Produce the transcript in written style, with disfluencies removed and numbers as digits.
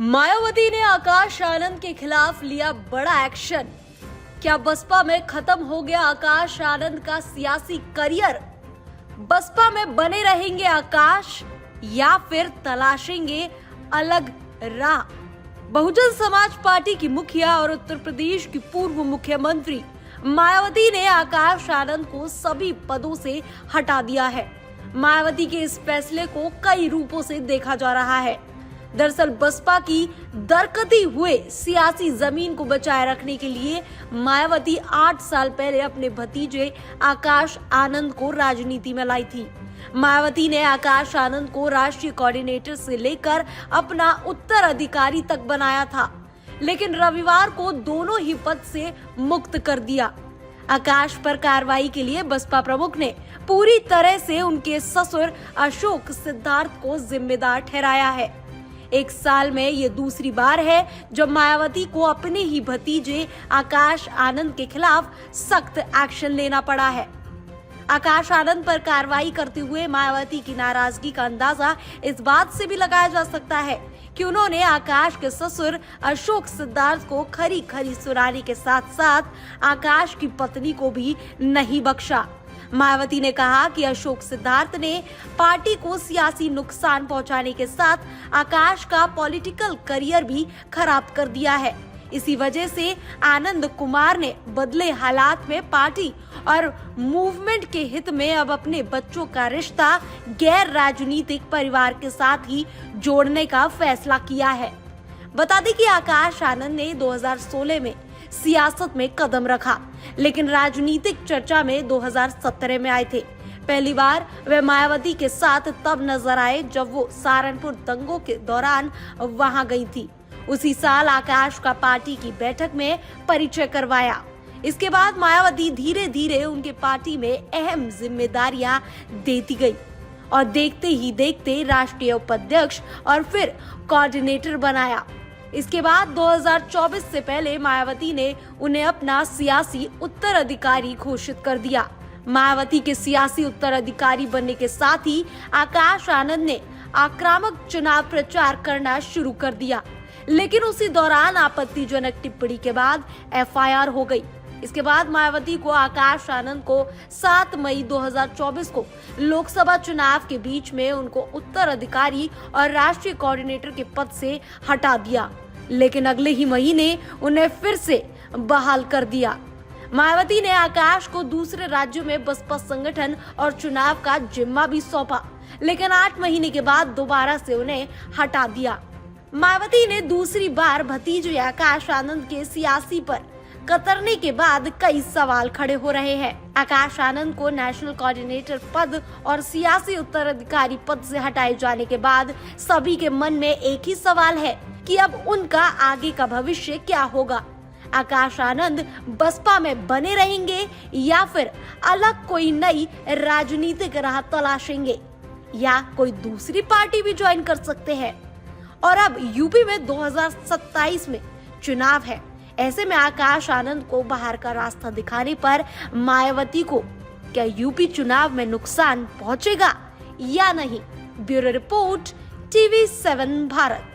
मायावती ने आकाश आनंद के खिलाफ लिया बड़ा एक्शन। क्या बसपा में खत्म हो गया आकाश आनंद का सियासी करियर? बसपा में बने रहेंगे आकाश या फिर तलाशेंगे अलग राह? बहुजन समाज पार्टी की मुखिया और उत्तर प्रदेश की पूर्व मुख्यमंत्री मायावती ने आकाश आनंद को सभी पदों से हटा दिया है। मायावती के इस फैसले को कई रूपों से देखा जा रहा है। दरअसल बसपा की दरकती हुए सियासी जमीन को बचाए रखने के लिए मायावती 8 साल पहले अपने भतीजे आकाश आनंद को राजनीति में लाई थी। मायावती ने आकाश आनंद को राष्ट्रीय कोऑर्डिनेटर से लेकर अपना उत्तराधिकारी तक बनाया था, लेकिन रविवार को दोनों ही पद से मुक्त कर दिया। आकाश पर कार्रवाई के लिए बसपा प्रमुख ने पूरी तरह से उनके ससुर अशोक सिद्धार्थ को जिम्मेदार ठहराया है। 1 साल में ये दूसरी बार है जब मायावती को अपने ही भतीजे आकाश आनंद के खिलाफ सख्त एक्शन लेना पड़ा है। आकाश आनंद पर कार्रवाई करते हुए मायावती की नाराजगी का अंदाजा इस बात से भी लगाया जा सकता है कि उन्होंने आकाश के ससुर अशोक सिद्धार्थ को खरी खरी सुनाने के साथ साथ आकाश की पत्नी को भी नहीं बख्शा। मायावती ने कहा कि अशोक सिद्धार्थ ने पार्टी को सियासी नुकसान पहुंचाने के साथ आकाश का पॉलिटिकल करियर भी खराब कर दिया है। इसी वजह से आनंद कुमार ने बदले हालात में पार्टी और मूवमेंट के हित में अब अपने बच्चों का रिश्ता गैर राजनीतिक परिवार के साथ ही जोड़ने का फैसला किया है। बता दें कि आकाश आनंद ने 2016 में सियासत में कदम रखा, लेकिन राजनीतिक चर्चा में 2017 में आए थे। पहली बार वे मायावती के साथ तब नजर आए जब वो सहारनपुर दंगों के दौरान वहां गई थी। उसी साल आकाश का पार्टी की बैठक में परिचय करवाया। इसके बाद मायावती धीरे धीरे उनके पार्टी में अहम जिम्मेदारियां देती गई और देखते ही देखते राष्ट्रीय उपाध्यक्ष और फिर कोऑर्डिनेटर बनाया। इसके बाद 2024 से पहले मायावती ने उन्हें अपना सियासी उत्तराधिकारी घोषित कर दिया। मायावती के सियासी उत्तराधिकारी बनने के साथ ही आकाश आनंद ने आक्रामक चुनाव प्रचार करना शुरू कर दिया, लेकिन उसी दौरान आपत्तिजनक टिप्पणी के बाद एफआईआर हो गई। इसके बाद मायावती को आकाश आनंद को 7 मई 2024 को लोकसभा चुनाव के बीच में उनको उत्तराधिकारी और राष्ट्रीय कोऑर्डिनेटर के पद से हटा दिया, लेकिन अगले ही महीने उन्हें फिर से बहाल कर दिया। मायावती ने आकाश को दूसरे राज्यों में बसपा संगठन और चुनाव का जिम्मा भी सौंपा, लेकिन 8 महीने के बाद दोबारा से उन्हें हटा दिया। मायावती ने दूसरी बार भतीजे आकाश आनंद के सियासी पर कतरने के बाद कई सवाल खड़े हो रहे हैं। आकाश आनंद को नेशनल कोऑर्डिनेटर पद और सियासी उत्तराधिकारी पद से हटाए जाने के बाद सभी के मन में एक ही सवाल है कि अब उनका आगे का भविष्य क्या होगा। आकाश आनंद बसपा में बने रहेंगे या फिर अलग कोई नई राजनीतिक राह तलाशेंगे या कोई दूसरी पार्टी भी ज्वाइन कर सकते हैं। और अब यूपी में 2027 में चुनाव है। ऐसे में आकाश आनंद को बाहर का रास्ता दिखाने पर मायावती को क्या यूपी चुनाव में नुकसान पहुंचेगा या नहीं? Bureau report, TV7 Bharat.